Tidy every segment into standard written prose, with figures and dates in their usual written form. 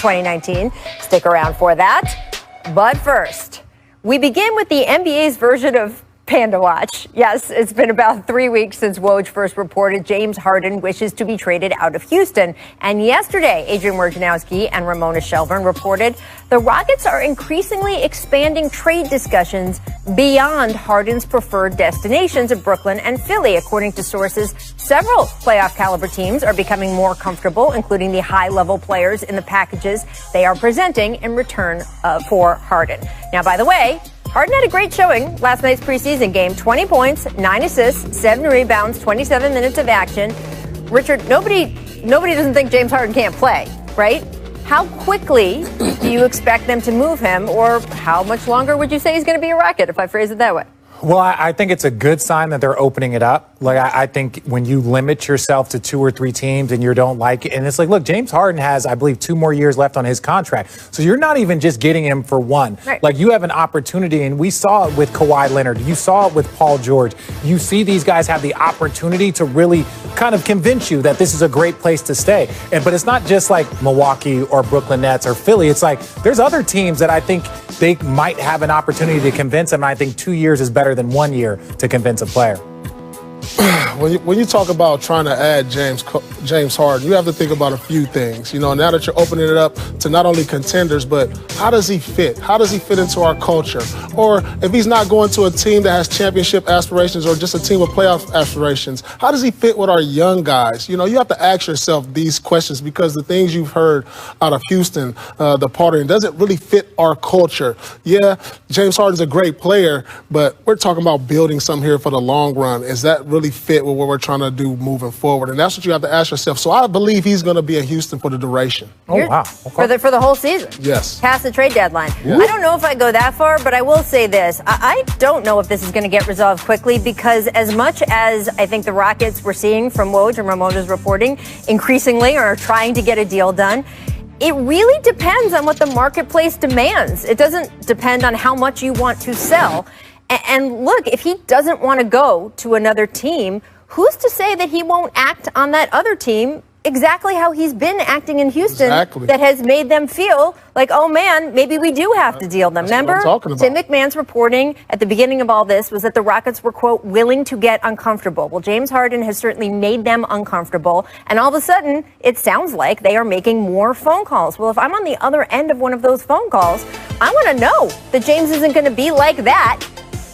2019. Stick around for that. But first, we begin with the NBA's version of Panda Watch. Yes, it's been about 3 weeks since Woj first reported James Harden wishes to be traded out of Houston. And yesterday, Adrian Wojnarowski and Ramona Shelburne reported the Rockets are increasingly expanding trade discussions beyond Harden's preferred destinations of Brooklyn and Philly. According to sources, several playoff caliber teams are becoming more comfortable, including the high-level players in the packages they are presenting in return for Harden. Now, by the way, Harden had a great showing last night's preseason game. 20 points, 9 assists, 7 rebounds, 27 minutes of action. Richard, nobody doesn't think James Harden can't play, right? How quickly do you expect them to move him, or how much longer would you say he's going to be a Rocket, if I phrase it that way? Well, I think it's a good sign that they're opening it up. Like, I think when you limit yourself to 2 or 3 teams and you don't like it, and it's like, look, James Harden has, I believe, 2 more years left on his contract. So you're not even just getting him for one. Right. Like, you have an opportunity, and we saw it with Kawhi Leonard. You saw it with Paul George. You see these guys have the opportunity to really kind of convince you that this is a great place to stay. But it's not just like Milwaukee or Brooklyn Nets or Philly. It's like there's other teams that I think they might have an opportunity to convince them. And I think 2 years is better than 1 year to convince a player. When you talk about trying to add James Harden, you have to think about a few things. You know, now that you're opening it up to not only contenders, but how does he fit? How does he fit into our culture? Or if he's not going to a team that has championship aspirations or just a team with playoff aspirations, how does he fit with our young guys? You know, you have to ask yourself these questions because the things you've heard out of Houston, the partying, doesn't really fit our culture. Yeah, James Harden's a great player, but we're talking about building something here for the long run. Is that really fit with what we're trying to do moving forward? And that's what you have to ask yourself. So I believe he's going to be in Houston for the duration. Oh, wow. Okay. For the whole season. Yes. Past the trade deadline. Yeah. I don't know if I go that far, but I will say this. I don't know if this is going to get resolved quickly because as much as I think the Rockets we're seeing from Woj and Ramona's reporting increasingly are trying to get a deal done, it really depends on what the marketplace demands. It doesn't depend on how much you want to sell. And look, if he doesn't want to go to another team, who's to say that he won't act on that other team exactly how he's been acting in Houston? Exactly. That has made them feel like, oh man, maybe we do have to deal them. That's what I'm Remember, talking about. Tim McMahon's reporting at the beginning of all this was that the Rockets were, quote, willing to get uncomfortable. Well, James Harden has certainly made them uncomfortable. And all of a sudden, it sounds like they are making more phone calls. Well, if I'm on the other end of one of those phone calls, I want to know that James isn't going to be like that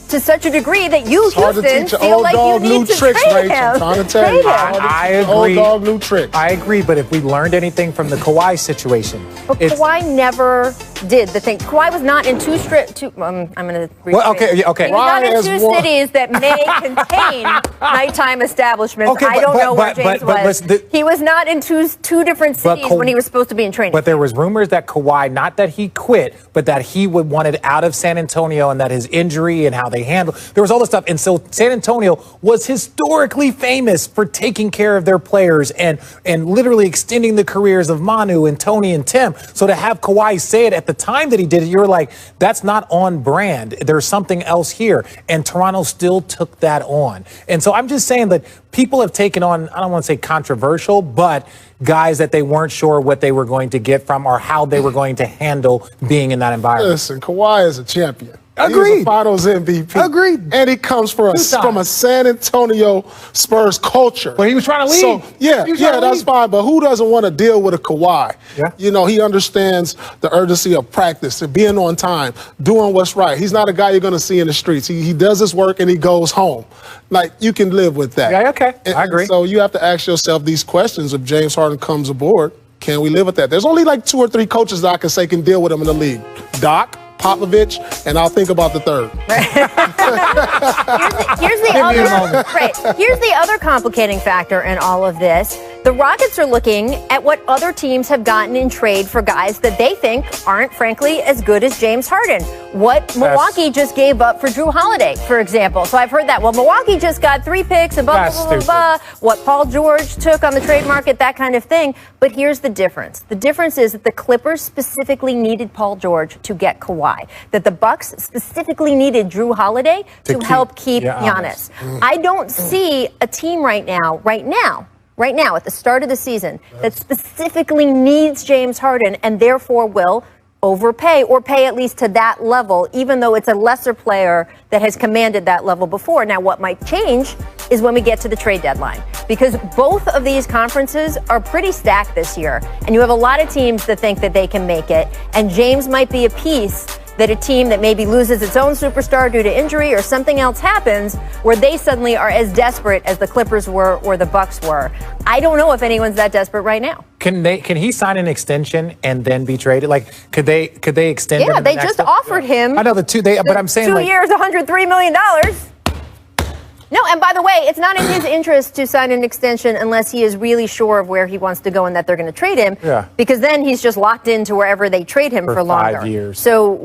to such a degree that you, Houston, feel like you need to trade him. I'm trying to tell you. I agree. Old dog, new tricks. I agree, but if we learned anything from the Kawhi situation, but Kawhi never did the thing. Kawhi was not in I'm going to rephrase. Well, okay. He was not in 2 cities that may contain nighttime establishments. Okay, I don't know where James was. He was not in two different cities when he was supposed to be in training. But there was rumors that Kawhi, not that he quit, but that he wanted out of San Antonio and that his injury and how they handled. There was all this stuff. And so San Antonio was historically famous for taking care of their players and literally extending the careers of Manu and Tony and Tim. So to have Kawhi say it at the time that he did it, you were like, that's not on brand. There's something else here. And Toronto still took that on. And so I'm just saying that people have taken on, I don't want to say controversial, but guys that they weren't sure what they were going to get from or how they were going to handle being in that environment. Listen, Kawhi is a champion. Agreed. He's a Finals MVP. Agreed. And he comes from a San Antonio Spurs culture. But he was trying to leave. So, that's fine. But who doesn't want to deal with a Kawhi? Yeah. You know, he understands the urgency of practice and being on time, doing what's right. He's not a guy you're going to see in the streets. He does his work and he goes home. Like, you can live with that. Yeah, okay. I agree. And so you have to ask yourself these questions. If James Harden comes aboard, can we live with that? There's only like 2 or 3 coaches that I can say can deal with him in the league. Doc, Popovich, and I'll think about the third. Here's the other complicating factor in all of this. The Rockets are looking at what other teams have gotten in trade for guys that they think aren't, frankly, as good as James Harden. What Milwaukee just gave up for Drew Holiday, for example. So I've heard that. Well, Milwaukee just got 3 picks and blah, blah, blah, blah. What Paul George took on the trade market, that kind of thing. But here's the difference. The difference is that the Clippers specifically needed Paul George to get Kawhi. That the Bucks specifically needed Drew Holiday to help keep Giannis. I don't see a team right now right now at the start of the season that specifically needs James Harden and therefore will overpay or pay at least to that level, even though it's a lesser player that has commanded that level before. Now, what might change is when we get to the trade deadline, because both of these conferences are pretty stacked this year, and you have a lot of teams that think that they can make it, and James might be a piece that a team that maybe loses its own superstar due to injury or something else happens where they suddenly are as desperate as the Clippers were or the Bucks were. I don't know if anyone's that desperate right now. Can he sign an extension and then be traded? Like, could they extend him? Yeah, they just offered him. I know but I'm saying 2 years, $103 million. No, and by the way, it's not in his interest to sign an extension unless he is really sure of where he wants to go and that they're going to trade him. Yeah. Because then he's just locked into wherever they trade him for longer. 5 years. So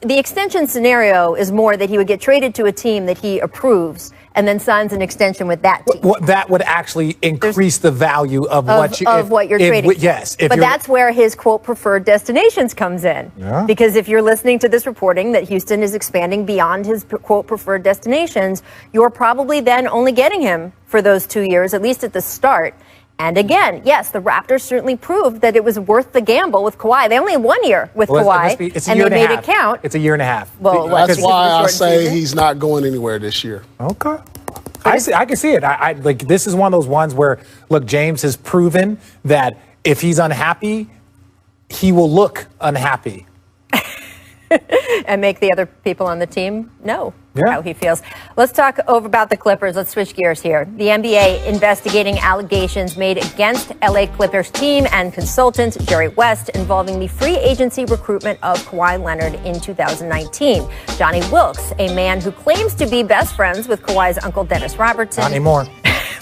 the extension scenario is more that he would get traded to a team that he approves and then signs an extension with that team. That would actually increase the value of what you're trading. Yes. But that's where his, quote, preferred destinations comes in. Yeah. Because if you're listening to this reporting that Houston is expanding beyond his, quote, preferred destinations, you're probably then only getting him for those 2 years, at least at the start. And again, yes, the Raptors certainly proved that it was worth the gamble with Kawhi. They only had 1 year with Kawhi, and they made it count. It's a year and a half. Well, that's why I say he's not going anywhere this year. Okay. I can see it. I like this is one of those ones where, look, James has proven that if he's unhappy, he will look unhappy. And make the other people on the team know Yeah. how he feels. Let's talk over about the Clippers. Let's switch gears here. The NBA investigating allegations made against LA Clippers team and consultant Jerry West involving the free agency recruitment of Kawhi Leonard in 2019. Johnny Wilkes, a man who claims to be best friends with Kawhi's uncle Dennis Robertson, Not anymore.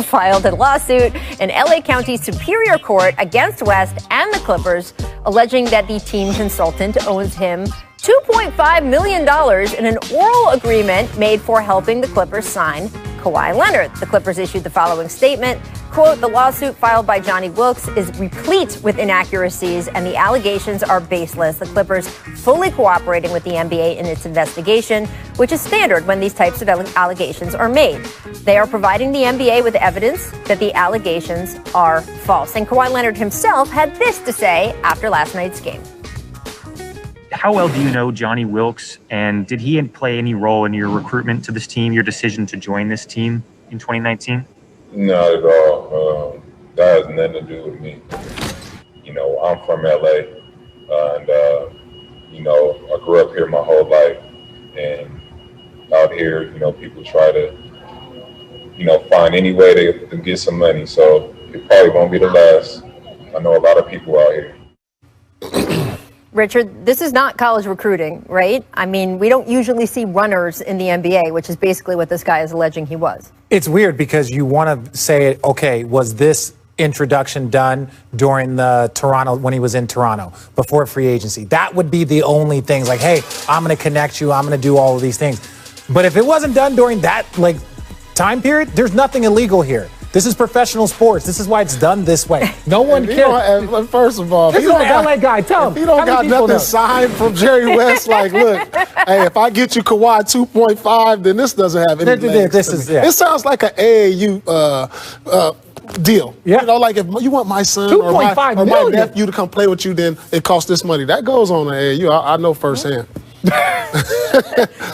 filed a lawsuit in LA County Superior Court against West and the Clippers, alleging that the team consultant owes him $2.5 million in an oral agreement made for helping the Clippers sign Kawhi Leonard. The Clippers issued the following statement, quote, "The lawsuit filed by Johnny Wilkes is replete with inaccuracies and the allegations are baseless. The Clippers fully cooperating with the NBA in its investigation, which is standard when these types of allegations are made. They are providing the NBA with evidence that the allegations are false." And Kawhi Leonard himself had this to say after last night's game. How well do you know Johnny Wilkes, and did he play any role in your recruitment to this team, your decision to join this team in 2019? Not at all. That has nothing to do with me. You know, I'm from LA, and you know, I grew up here my whole life, and out here, you know, people try to, you know, find any way to get some money. So it probably won't be the last. I know a lot of people out here. Richard, this is not college recruiting, right? I mean, we don't usually see runners in the NBA, which is basically what this guy is alleging he was. It's weird because you want to say, okay, was this introduction done during the Toronto, when he was in Toronto, before free agency? That would be the only things like, hey, I'm going to connect you, I'm going to do all of these things. But if it wasn't done during that like time period, there's nothing illegal here. This is professional sports. This is why it's done this way. No one cares. First of all, this is an LA guy. Tell him. If you don't got nothing signed from Jerry West, like, look, hey, if I get you Kawhi 2.5, then this doesn't have any legs. It sounds like an AAU deal. Yeah. You know, like if you want my son or my nephew to come play with you, then it costs this money. That goes on the AAU. I know firsthand.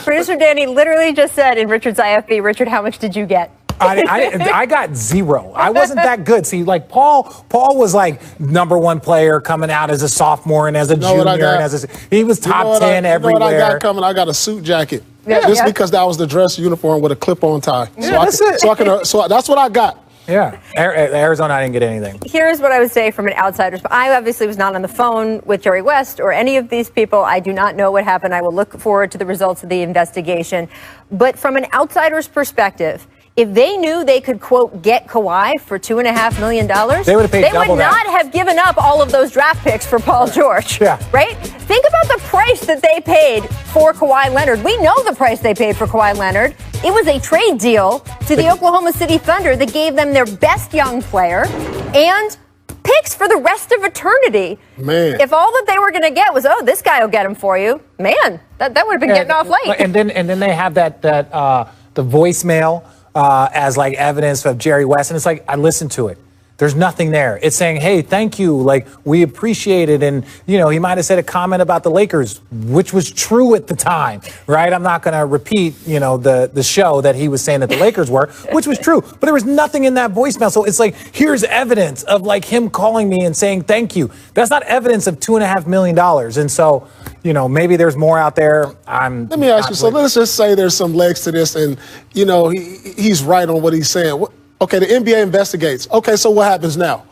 Producer Danny literally just said in Richard's IFB, Richard, how much did you get? I got zero. I wasn't that good. See, like Paul was like #1 player coming out as a sophomore and as a junior and he was top 10 everywhere. You know what I got coming? I got a suit jacket. Just because that was the dress uniform with a clip-on tie. Yeah, So that's what I got. Yeah, Arizona, I didn't get anything. Here's what I would say from an outsider's. I obviously was not on the phone with Jerry West or any of these people. I do not know what happened. I will look forward to the results of the investigation. But from an outsider's perspective, if they knew they could, quote, get Kawhi for $2.5 million, they would have paid double that. They would not have given up all of those draft picks for Paul George. Yeah. Right? Think about the price that they paid for Kawhi Leonard. We know the price they paid for Kawhi Leonard. It was a trade deal to the Oklahoma City Thunder that gave them their best young player and picks for the rest of eternity. Man. If all that they were going to get was, oh, this guy will get him for you, man, that would have been getting off late. And then they have the voicemail as like evidence of Jerry West, and it's like I listened to it. There's nothing there. It's saying, hey, thank you. Like, we appreciate it. And, you know, he might have said a comment about the Lakers, which was true at the time, right? I'm not going to repeat, you know, the show that he was saying that the Lakers were, which was true. But there was nothing in that voicemail. So it's like, here's evidence of like him calling me and saying thank you. That's not evidence of $2.5 million. And so, you know, maybe there's more out there. Let me ask you, so let's just say there's some legs to this and, you know, he's right on what he's saying. Okay, the NBA investigates. Okay, so what happens now?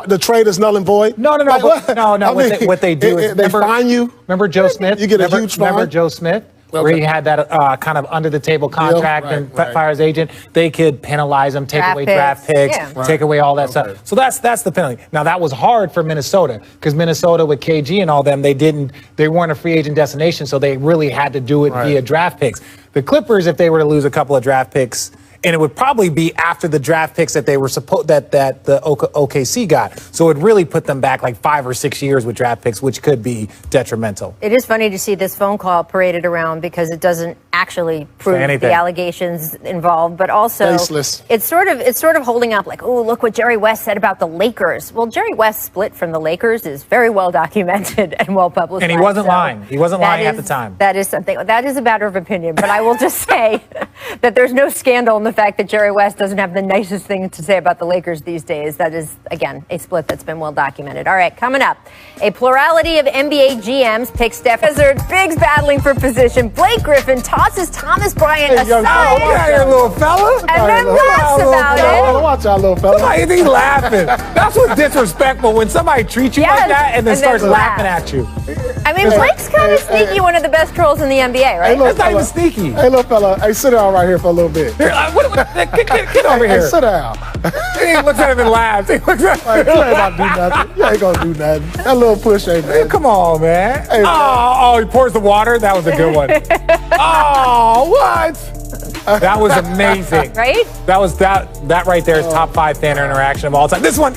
The trade is null and void? No. Like, What they do is they fine you. Remember Joe Smith? You get a huge fine. Remember Joe Smith? Okay. Where he had that kind of under-the-table contract and fire his agent. They could penalize him, take away draft picks, take away all that stuff. So that's the penalty. Now, that was hard for Minnesota because Minnesota with KG and all them, they weren't a free agent destination, so they really had to do it via draft picks. The Clippers, if they were to lose a couple of draft picks, and it would probably be after the draft picks that they were that the OKC got. So it really put them back like 5 or 6 years with draft picks, which could be detrimental. It is funny to see this phone call paraded around because it doesn't actually prove the allegations involved, but also baseless. It's sort of holding up like, oh, look what Jerry West said about the Lakers. Well, Jerry West split from the Lakers is very well documented and well publicized. And he wasn't lying. He wasn't lying at the time. That is something. That is a matter of opinion. But I will just say that there's no scandal in the fact that Jerry West doesn't have the nicest thing to say about the Lakers these days. That is, again, a split that's been well documented. All right, coming up, a plurality of NBA GMs pick Steph Wizard. Bigs battling for position. Blake Griffin tosses Thomas Bryant aside. Here, little fella. And then laughs about it. Watch out, little fella. He's laughing. That's what's disrespectful when somebody treats you like that and then starts laughing at you. I mean, Blake's kind of sneaky, one of the best trolls in the NBA, right? That's not even sneaky. Hey, little fella. Hey, sit down right here for a little bit. Here, get over here. Hey, sit down. He looks at him and laughs. He looks at him. You ain't about to do nothing. You ain't gonna do nothing. That little push ain't nothing. Come on, man. Hey, he pours the water. That was a good one. What? That was amazing. Right? That was that right there is top 5 fan interaction of all time. This one.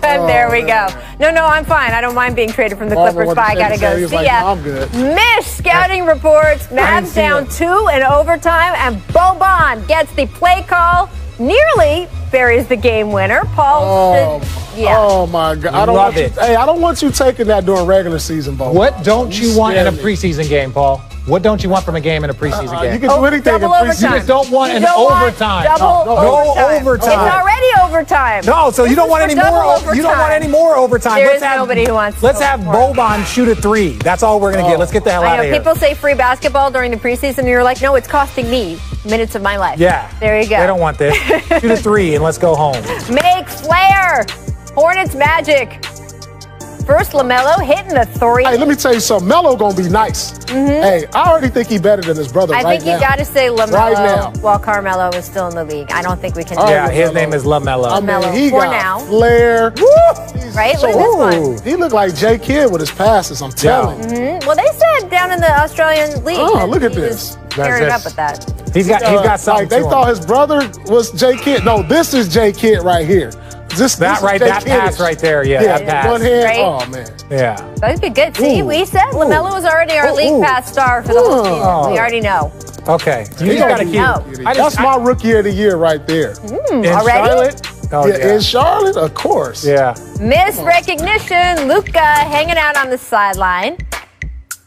And there we go. No, I'm fine. I don't mind being traded from the Clippers, but I gotta go. See ya. I'm good. Mish scouting reports. Mavs down 2 in overtime, and Boban gets the play call. Nearly buries the game winner. Paul. Oh my God! I don't want you taking that during regular season, Bo. What don't you want in a preseason game, Paul? What don't you want from a game in a preseason game? You can do anything in preseason. You just don't want an overtime. No overtime. It's already overtime. No, so you don't want any more. You don't want any more overtime. There is nobody who wants. Let's have Boban shoot a 3. That's all we're gonna get. Let's get the hell out of here. People say free basketball during the preseason, and you're like, no, it's costing me minutes of my life. Yeah. There you go. They don't want this. Shoot a 3 and let's go home. Make Flair. Hornets Magic. First, LaMelo hitting the 3. Hey, let me tell you something. Melo gonna be nice. Hey, I already think he's better than his brother I think you got to say LaMelo right now. while Carmelo is still in the league. I don't think we can do Yeah, his name is LaMelo. I mean, LaMelo he for got now. Flair. Right? Look at this one. He looked like J. Kidd with his passes, I'm telling you. Well, they said down in the Australian league. Oh, that look at he this. was paired up with that. He's got something. Like, they thought his brother was J. Kidd. No, this is J. Kidd right here. That pass right there, that pass. One hand. Right? Oh man. Yeah. That'd be good. See, we said LaMelo was already our league pass star for the whole season. We already know. Okay. You just gotta keep. That's my rookie of the year right there. In already? Charlotte? In Charlotte, of course. Yeah. Misrecognition. Luka hanging out on the sideline.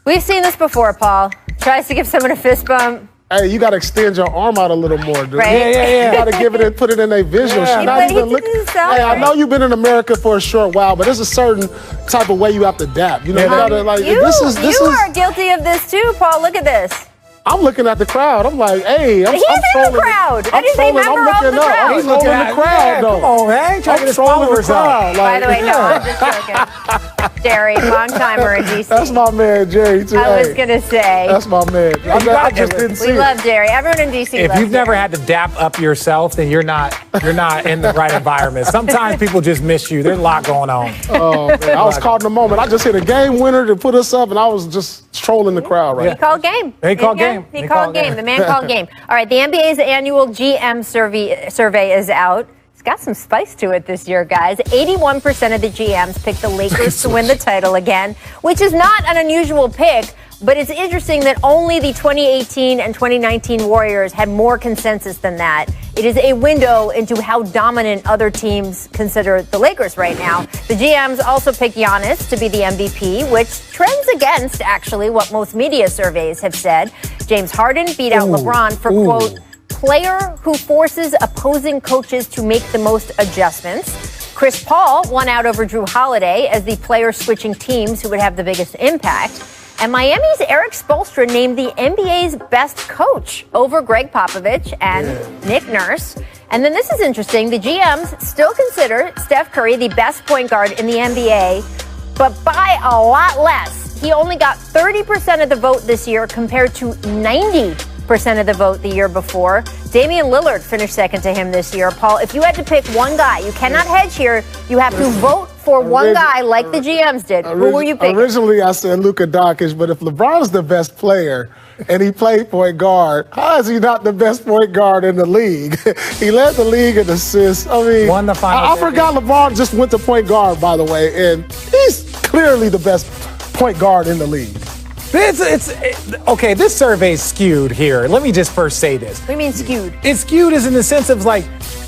We've seen this before, Paul. Tries to give someone a fist bump. Hey, you got to extend your arm out a little more, dude. Right? Yeah. You got to give it and put it in a visual. Yeah. Not even He didn't sound Hey, I right. know you've been in America for a short while, but there's a certain type of way you have to adapt. You know, you gotta, like, You are guilty of this too, Paul. Look at this. I'm looking at the crowd. I'm like, hey, I'm He's in the trolling. crowd. I I'm didn't say trolling. member I'm of looking the up. crowd. I'm trolling the crowd, though. Come on, man. Trying to I'm get his trolling the followers up. crowd. By the way, no, yeah. I'm just joking. Jerry, long timer in DC. That's my man, Jerry, too. I was gonna say. That's my man. I just didn't see We it. love Jerry. Everyone in DC If loves you've never Jerry. had to dap up yourself, then you're not in the right environment. Sometimes people just miss you. There's a lot going on. Oh, man. I was caught in the moment. I just hit a game winner to put us up, and I was just trolling the crowd right He called game. He called game. He called game. The man called game. All right, the NBA's annual GM survey is out. It's got some spice to it this year, guys. 81% of the GMs picked the Lakers to win the title again, which is not an unusual pick. But it's interesting that only the 2018 and 2019 Warriors had more consensus than that. It is a window into how dominant other teams consider the Lakers right now. The GMs also picked Giannis to be the MVP, which trends against, actually, what most media surveys have said. James Harden beat out LeBron for, quote, player who forces opposing coaches to make the most adjustments. Chris Paul won out over Drew Holiday as the player switching teams who would have the biggest impact. And Miami's Eric Spoelstra named the NBA's best coach over Greg Popovich and Nick Nurse. And then this is interesting. The GMs still consider Steph Curry the best point guard in the NBA, but by a lot less. He only got 30% of the vote this year compared to 90% of the vote the year before. Damian Lillard finished second to him this year. Paul, if you had to pick one guy, you cannot hedge here. You have to vote for one guy like the GMs did. Who will you pick? Originally, I said Luka Doncic, but if LeBron's the best player and he played point guard, how is he not the best point guard in the league? He led the league in assists. I mean, won the finals. I forgot LeBron just went to point guard, by the way, and he's clearly the best point guard in the league. Okay, this survey's skewed here. Let me just first say this. What do you mean skewed? It's skewed is in the sense of like,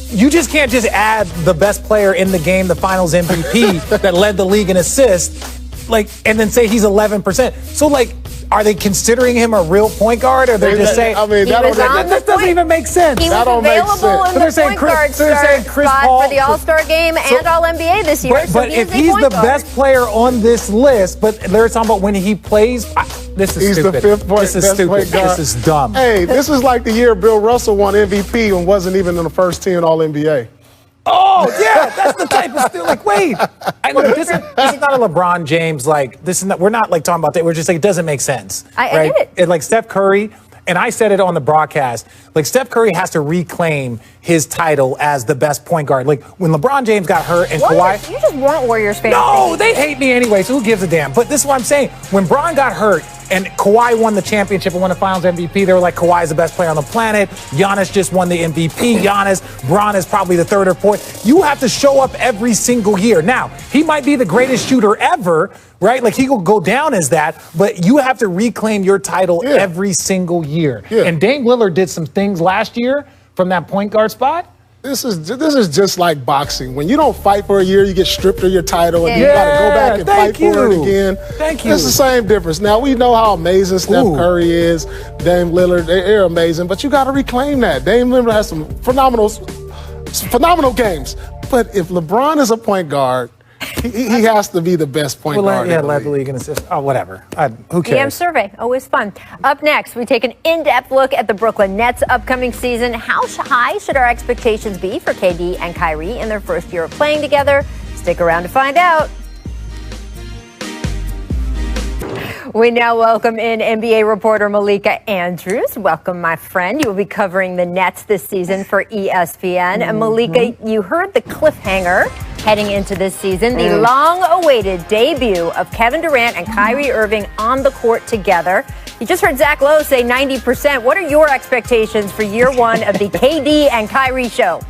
you just can't just add the best player in the game, the finals MVP that led the league in assists, like, and then say he's 11%. So like, are they considering him a real point guard, or they're just saying? I mean, that doesn't even make sense. He was available in the point guard spot for the All-Star game and All-NBA this year. But if he's the best player on this list, but they're talking about when he plays, this is stupid. He's the fifth This is stupid. This is dumb. Hey, this is like the year Bill Russell won MVP and wasn't even in the first team All-NBA. Oh, yeah, that's the type of stuff. Like, wait, look, this is not a LeBron James, like, this is not, we're not like talking about that. We're just like, it doesn't make sense. I get it. Like Steph Curry, and I said it on the broadcast, like Steph Curry has to reclaim his title as the best point guard. Like when LeBron James got hurt and Kawhi. You just want Warriors fans. No, they hate me anyway, so who gives a damn? But this is what I'm saying. When Bron got hurt and Kawhi won the championship and won the finals MVP, they were like, Kawhi's the best player on the planet. Giannis just won the MVP. Bron is probably the third or fourth. You have to show up every single year. Now, he might be the greatest shooter ever, right? Like he will go down as that, but you have to reclaim your title every single year. Yeah. And Dame Lillard did some things last year from that point guard spot. This is just like boxing. When you don't fight for a year, you get stripped of your title, and you got to go back and fight for it again. Thank you. It's the same difference. Now, we know how amazing Steph Curry is, Dame Lillard, they're amazing, but you got to reclaim that. Dame Lillard has some phenomenal games. But if LeBron is a point guard, he has to be the best point guard. Yeah, led the league in assists. Oh, whatever. Who cares? GM survey, always fun. Up next, we take an in-depth look at the Brooklyn Nets' upcoming season. How high should our expectations be for KD and Kyrie in their first year of playing together? Stick around to find out. We now welcome in NBA reporter Malika Andrews. Welcome, my friend. You will be covering the Nets this season for ESPN. And Malika, you heard the cliffhanger heading into this season, the long-awaited debut of Kevin Durant and Kyrie Irving on the court together. You just heard Zach Lowe say 90%. What are your expectations for year one of the KD and Kyrie show?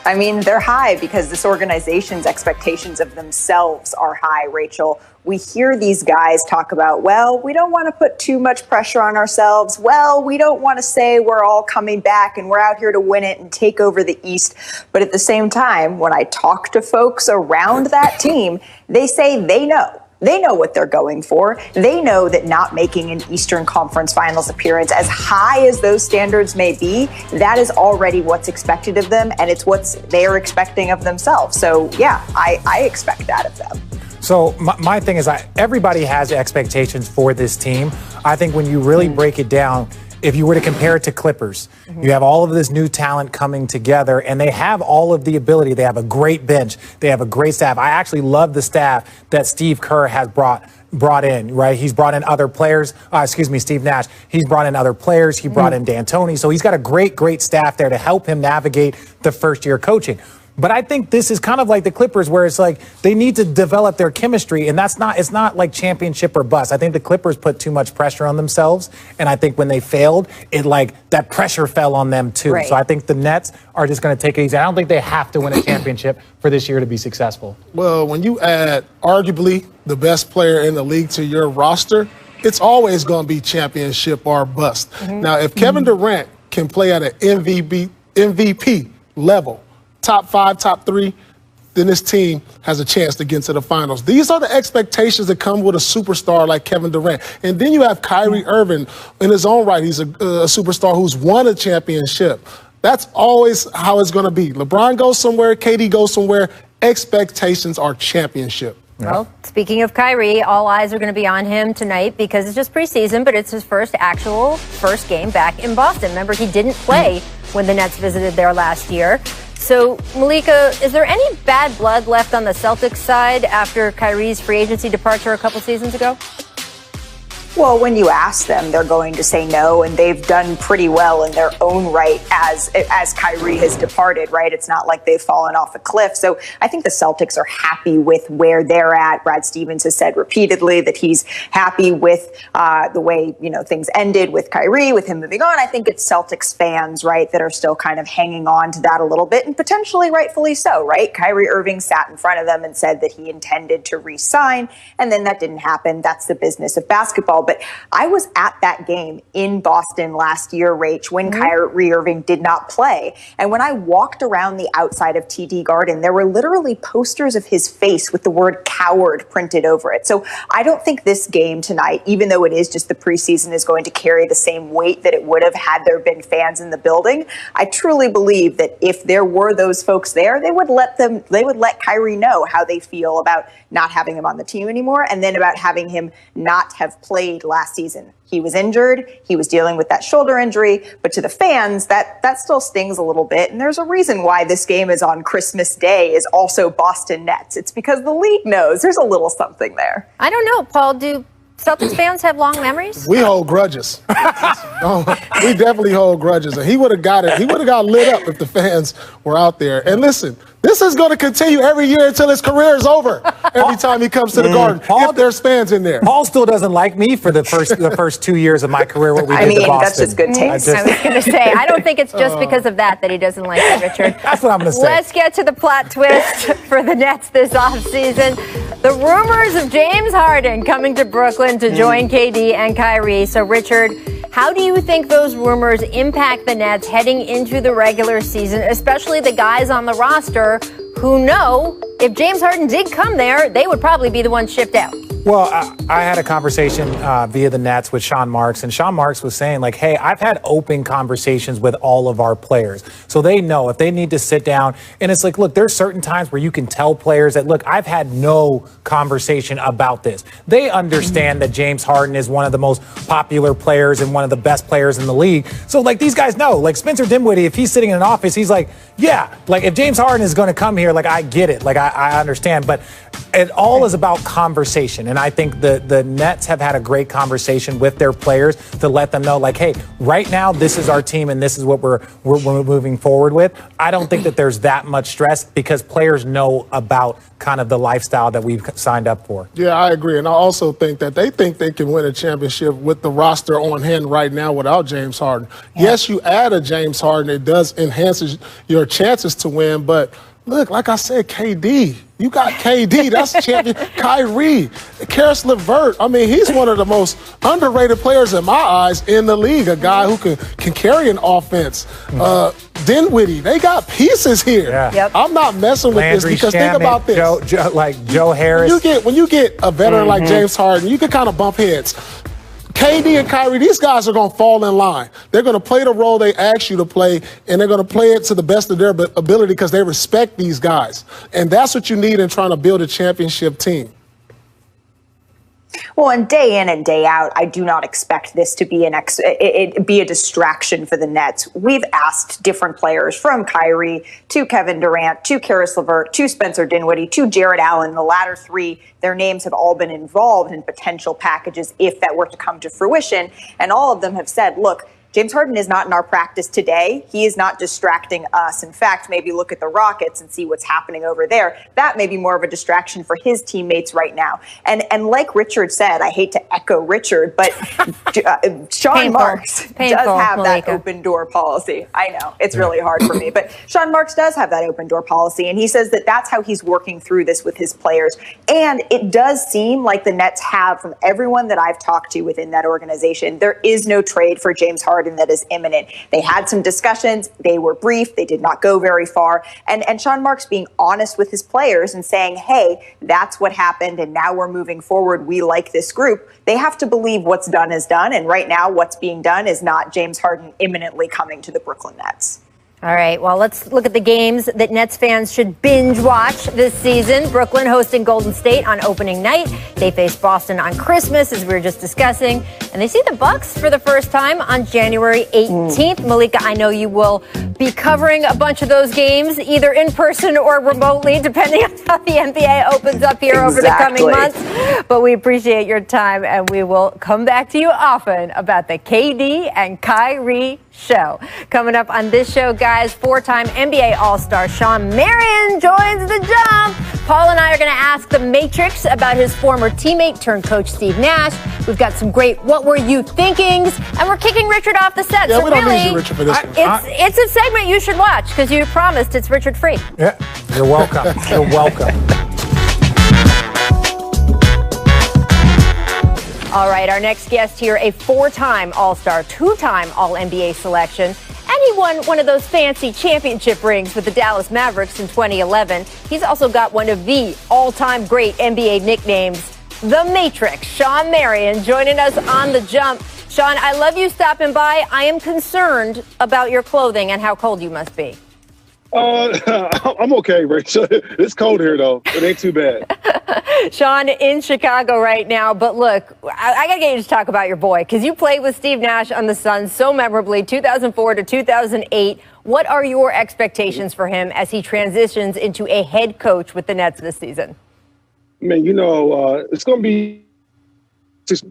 I mean, they're high because this organization's expectations of themselves are high, Rachel. We hear these guys talk about, well, we don't want to put too much pressure on ourselves. Well, we don't want to say we're all coming back and we're out here to win it and take over the East. But at the same time, when I talk to folks around that team, they say they know. They know what they're going for. They know that not making an Eastern Conference Finals appearance, as high as those standards may be, that is already what's expected of them, and it's what they're expecting of themselves. So, yeah, I expect that of them. So my thing is, everybody has expectations for this team. I think when you really break it down, if you were to compare it to Clippers, you have all of this new talent coming together, and they have all of the ability. They have a great bench. They have a great staff. I actually love the staff that Steve Kerr has brought in, right? He's brought in other players. Steve Nash. He's brought in other players. He brought in D'Antoni. So he's got a great staff there to help him navigate the first year coaching. But I think this is kind of like the Clippers, where it's like they need to develop their chemistry, and it's not like championship or bust. I think the Clippers put too much pressure on themselves, and I think when they failed, that pressure fell on them too. Right. So I think the Nets are just going to take it easy. I don't think they have to win a championship for this year to be successful. Well, when you add arguably the best player in the league to your roster, it's always going to be championship or bust. Now, if Kevin Durant can play at an MVP level, top 5, top 3, then this team has a chance to get into the finals. These are the expectations that come with a superstar like Kevin Durant. And then you have Kyrie Irving in his own right. He's a superstar who's won a championship. That's always how it's going to be. LeBron goes somewhere, KD goes somewhere. Expectations are championship. Well, speaking of Kyrie, all eyes are going to be on him tonight because it's just preseason, but it's his first game back in Boston. Remember, he didn't play when the Nets visited there last year. So, Malika, is there any bad blood left on the Celtics side after Kyrie's free agency departure a couple seasons ago? Well, when you ask them, they're going to say no, and they've done pretty well in their own right as Kyrie has departed, right? It's not like they've fallen off a cliff. So I think the Celtics are happy with where they're at. Brad Stevens has said repeatedly that he's happy with the way, things ended with Kyrie, with him moving on. I think it's Celtics fans, right, that are still kind of hanging on to that a little bit, and potentially rightfully so, right? Kyrie Irving sat in front of them and said that he intended to re-sign, and then that didn't happen. That's the business of basketball. But I was at that game in Boston last year, Rach, when Kyrie Irving did not play. And when I walked around the outside of TD Garden, there were literally posters of his face with the word coward printed over it. So I don't think this game tonight, even though it is just the preseason, is going to carry the same weight that it would have had there been fans in the building. I truly believe that if there were those folks there, they would let Kyrie know how they feel about not having him on the team anymore, and then about having him not have played last season. He was injured. He was dealing with that shoulder injury. But to the fans, that still stings a little bit. And there's a reason why this game is on Christmas Day, is also Boston Nets. It's because the league knows there's a little something there. I don't know, Paul. Do Celtics fans have long memories? We hold grudges. We definitely hold grudges. And he would have got it. He would have got lit up if the fans were out there. And listen, this is going to continue every year until his career is over. Every time he comes to the Garden, if there's fans in there. Paul still doesn't like me for the first 2 years of my career. What we did to Boston. That's just good taste. I was going to say, I don't think it's just because of that he doesn't like it, Richard. That's what I'm going to say. Let's get to the plot twist for the Nets this offseason. The rumors of James Harden coming to Brooklyn to join KD and Kyrie. So, Richard, how do you think those rumors impact the Nets heading into the regular season, especially the guys on the roster who know if James Harden did come there, they would probably be the ones shipped out? Well, I had a conversation via the Nets with Sean Marks, and Sean Marks was saying, like, hey, I've had open conversations with all of our players. So they know if they need to sit down. And it's like, look, there's certain times where you can tell players that, look, I've had no conversation about this. They understand that James Harden is one of the most popular players and one of the best players in the league. So, like, these guys know. Like, Spencer Dinwiddie, if he's sitting in an office, he's like, yeah, like, if James Harden is going to come here, like, I get it. Like, I understand. But it all is about conversation. And I think the Nets have had a great conversation with their players to let them know, like, hey, right now, this is our team and this is what we're moving forward with. I don't think that there's that much stress because players know about kind of the lifestyle that we've signed up for. Yeah, I agree. And I also think that they think they can win a championship with the roster on hand right now without James Harden. Yeah. Yes, you add a James Harden. It does enhance your chances to win. But look, like I said, KD. You got KD. That's champion. Kyrie. Karis LeVert. I mean, he's one of the most underrated players in my eyes in the league. A guy who can carry an offense. Dinwiddie. They got pieces here. Yeah. Yep. I'm not messing with Landry this because Shamet, think about this. Joe Harris. When you get a veteran like James Harden, you can kind of bump heads. KD and Kyrie, these guys are going to fall in line. They're going to play the role they ask you to play, and they're going to play it to the best of their ability because they respect these guys. And that's what you need in trying to build a championship team. Well, and day in and day out, I do not expect this to be be a distraction for the Nets. We've asked different players from Kyrie to Kevin Durant to Karis LeVert to Spencer Dinwiddie to Jared Allen. The latter three, their names have all been involved in potential packages if that were to come to fruition. And all of them have said, look, James Harden is not in our practice today. He is not distracting us. In fact, maybe look at the Rockets and see what's happening over there. That may be more of a distraction for his teammates right now. And like Richard said, I hate to echo Richard, but Sean Marks does have that open door policy. I know it's really hard for me, but Sean Marks does have that open door policy. And he says that that's how he's working through this with his players. And it does seem like the Nets have, from everyone that I've talked to within that organization, there is no trade for James Harden that is imminent. They had some discussions. They were brief. They did not go very far. And Sean Marks being honest with his players and saying, hey, that's what happened. And now we're moving forward. We like this group. They have to believe what's done is done. And right now, what's being done is not James Harden imminently coming to the Brooklyn Nets. All right, well, let's look at the games that Nets fans should binge watch this season. Brooklyn hosting Golden State on opening night. They face Boston on Christmas, as we were just discussing. And they see the Bucks for the first time on January 18th. Malika, I know you will be covering a bunch of those games, either in person or remotely, depending on how the NBA opens up here over the coming months. But we appreciate your time, and we will come back to you often about the KD and Kyrie show. Coming up on this show, guys, four-time NBA All-Star Shawn Marion joins the jump. Paul and I are going to ask the Matrix about his former teammate turned coach Steve Nash. We've got some great "What Were You Thinkings?" and we're kicking Richard off the set. Yeah, so we don't really, need you, Richard, for this one. It's a segment you should watch because you promised it's Richard free. Yeah, you're welcome. You're welcome. All right, our next guest here, a four-time All-Star, two-time All-NBA selection, and he won one of those fancy championship rings with the Dallas Mavericks in 2011. He's also got one of the all-time great NBA nicknames, The Matrix. Shawn Marion joining us on the jump. Shawn, I love you stopping by. I am concerned about your clothing and how cold you must be. I'm okay, Rachel. It's cold here, though. It ain't too bad. Shawn in Chicago right now. But look, I got to get you to talk about your boy because you played with Steve Nash on the Suns so memorably, 2004 to 2008. What are your expectations for him as he transitions into a head coach with the Nets this season? Man, it's going to be.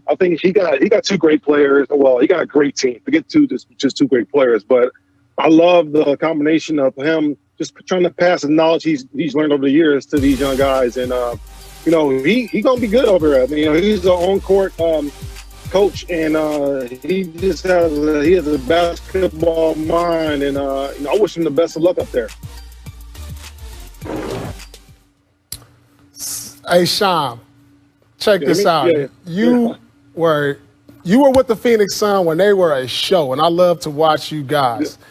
I think he got two great players. Well, he got a great team. Forget just two great players, but I love the combination of him just trying to pass the knowledge he's learned over the years to these young guys, and he gonna be good over there. I mean, he's an on-court coach, and he has a basketball mind, and I wish him the best of luck up there. Hey, Shawn, check this out. Yeah. You were with the Phoenix Suns when they were a show, and I love to watch you guys. Yeah.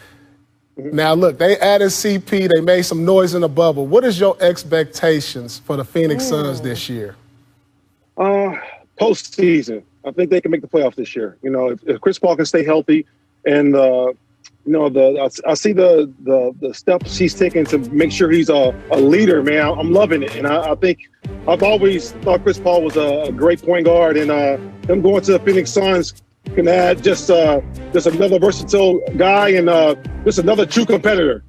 Now, look, they added CP. They made some noise in the bubble. What is your expectations for the Phoenix Suns this year? Postseason. I think they can make the playoffs this year. If Chris Paul can stay healthy, and I see the steps he's taking to make sure he's a leader, man. I'm loving it, and I think I've always thought Chris Paul was a great point guard, and him going to the Phoenix Suns can add just another versatile guy and just another true competitor.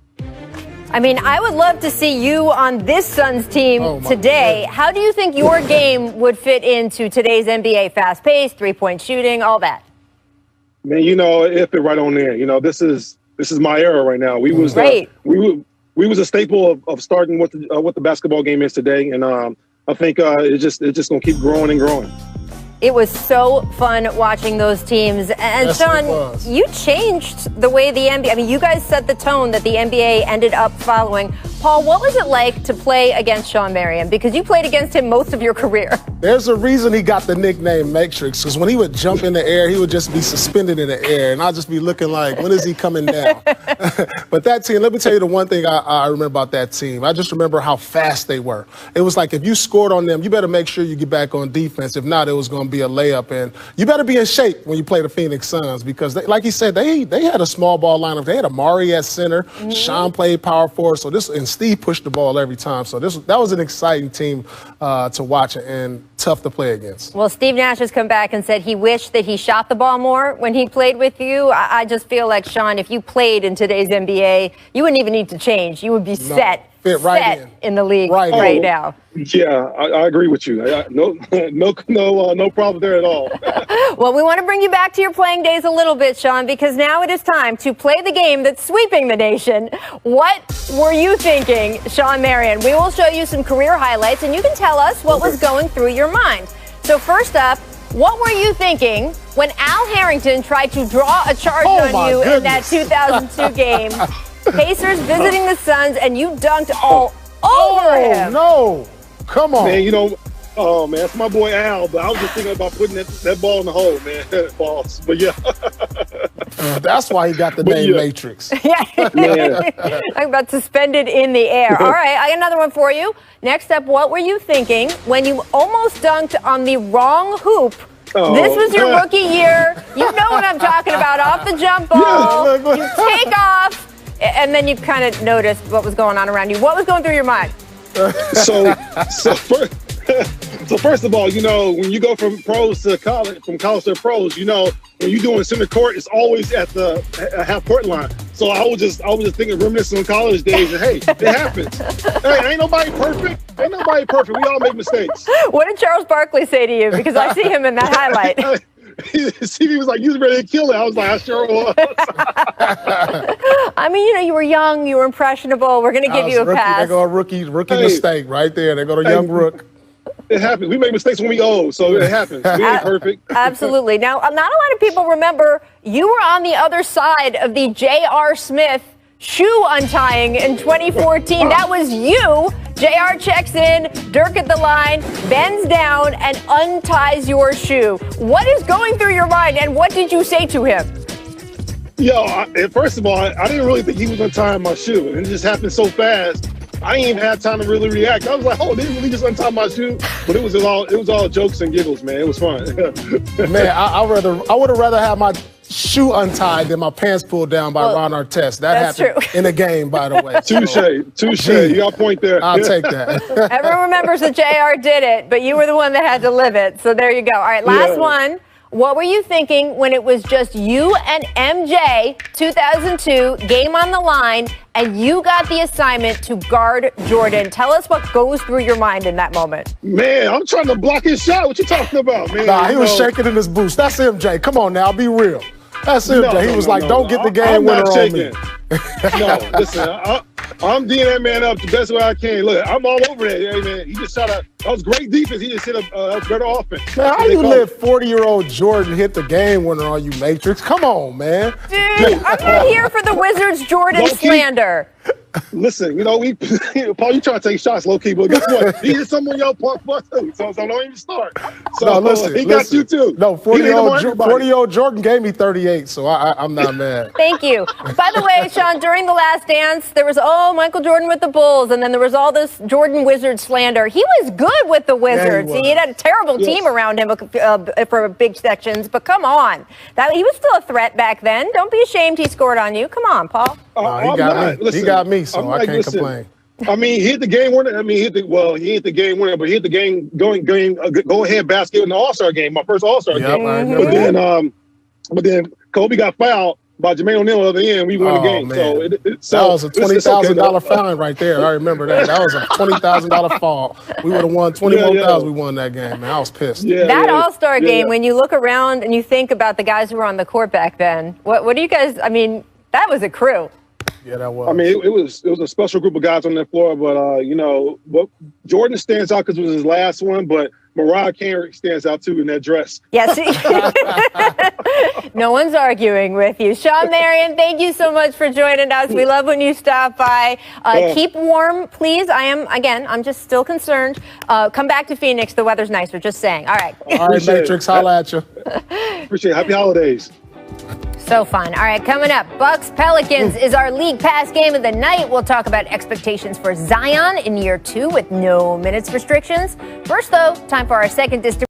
I mean, I would love to see you on this Suns team today. God. How do you think your game would fit into today's NBA? Fast pace, three-point shooting, all that. Man, it fit right on there. This is my era right now. We was a staple of starting what the basketball game is today, and I think it's just gonna keep growing and growing. It was so fun watching those teams. And yes, Shawn, you changed the way the NBA, I mean, you guys set the tone that the NBA ended up following. Paul, what was it like to play against Shawn Marion? Because you played against him most of your career. There's a reason he got the nickname Matrix, because when he would jump in the air, he would just be suspended in the air, and I'd just be looking like, when is he coming down? But that team, let me tell you the one thing I remember about that team. I just remember how fast they were. It was like if you scored on them, you better make sure you get back on defense. If not, it was going to be a layup, and you better be in shape when you play the Phoenix Suns because, like he said, they had a small ball lineup. They had Amari at center. Mm-hmm. Shawn played power forward, and Steve pushed the ball every time. So that was an exciting team to watch and tough to play against. Well, Steve Nash has come back and said he wished that he shot the ball more when he played with you. I just feel like, Shawn, if you played in today's NBA, you wouldn't even need to change. You would be set Fit right set in the league right now. Yeah, I agree with you. No problem there at all. Well, we want to bring you back to your playing days a little bit, Sean, because now it is time to play the game that's sweeping the nation. What were you thinking, Sean Marion? We will show you some career highlights, and you can tell us what was going through your mind. So first up, what were you thinking when Al Harrington tried to draw a charge on you in that 2002 game? Pacers visiting the Suns, and you dunked all over him. No. Come on. Man, oh, man, that's my boy Al, but I was just thinking about putting that ball in the hole, man. Balls. But, yeah. That's why he got the name Matrix. Yeah. Talking about suspended in the air. All right, I got another one for you. Next up, what were you thinking when you almost dunked on the wrong hoop? Oh. This was your rookie year. You know what I'm talking about. Off the jump ball. You take off. And then you kind of noticed what was going on around you. What was going through your mind? So first of all, when you go from pros to college, from college to pros, when you're doing center court, it's always at the half court line. So I was just thinking, reminiscing on college days, and hey, it happens. Hey, ain't nobody perfect. We all make mistakes. What did Charles Barkley say to you? Because I see him in that highlight. He was like, you was ready to kill it. I was like, I sure was. I mean, you were young, you were impressionable. We're going to give you a pass. They go a rookie mistake right there. They go to young rook. It happens. We make mistakes when we old, so it happens. We ain't perfect. Absolutely. Now, not a lot of people remember you were on the other side of the J.R. Smith shoe untying in 2014. That was you. JR checks in, Dirk at the line, bends down, and unties your shoe. What is going through your mind, and what did you say to him? First of all, I didn't really think he was untying my shoe, and it just happened so fast. I didn't even have time to really react. I was like, "Oh, they really just untie my shoe?" But it was all jokes and giggles, man. It was fun. Man, I would have rather have my shoe untied than my pants pulled down by Ron Artest. That happened in a game, by the way. Touche. You got a point there. I'll take that. Everyone remembers that JR did it, but you were the one that had to live it. So there you go. All right, last one. What were you thinking when it was just you and MJ, 2002, game on the line, and you got the assignment to guard Jordan? Tell us what goes through your mind in that moment. Man, I'm trying to block his shot. What you talking about, man? Nah, he was shaking in his boots. That's MJ. Come on now, be real. That's MJ. He was like, don't get the game winner on me. No, listen, I'm D'ing that man up the best way I can. Look, I'm all over that. Hey, man, he just shot that was great defense. He just hit a better offense. Man, how you let 40-year-old Jordan hit the game winner on you, Matrix? Come on, man. Dude, I'm not here for the Wizards Jordan slander. Listen, Paul, you trying to take shots low key, but guess what? He hit someone y'all punt too, so don't even start. So no, listen, he got you too. No, 40-year-old Jordan gave me 38, so I'm not mad. Thank you. By the way, Sean, during the Last Dance, there was Michael Jordan with the Bulls, and then there was all this Jordan Wizard slander. He was good with the Wizards. He had a terrible team around him for big sections, but come on, he was still a threat back then. Don't be ashamed he scored on you. Come on, Paul. He got me, so I can't complain. I mean, he hit the game winner. He hit the game winner, but he hit the game go ahead basket in the All-Star game, my first All-Star game. But then Kobe got fouled by Jermaine O'Neal at the end. We won the game. Man. So that was a $20,000 fine right there. I remember that. That was a $20,000 fall. We would have won $21,000. We won that game, man. I was pissed. That All-Star game, when you look around and you think about the guys who were on the court back then, what do you guys? I mean, that was a crew. Yeah, that was. I mean, it was a special group of guys on that floor, but Jordan stands out because it was his last one, but Mariah Carey stands out too in that dress. Yes. No one's arguing with you. Sean Marion, thank you so much for joining us. We love when you stop by. Keep warm, please. I'm just still concerned. Come back to Phoenix. The weather's nicer, just saying. All right. All right, Matrix, holla at you. Appreciate it. Happy holidays. So fun. All right, coming up, Bucks Pelicans is our League Pass game of the night. We'll talk about expectations for Zion in year 2 with no minutes restrictions. First, though, time for our second district.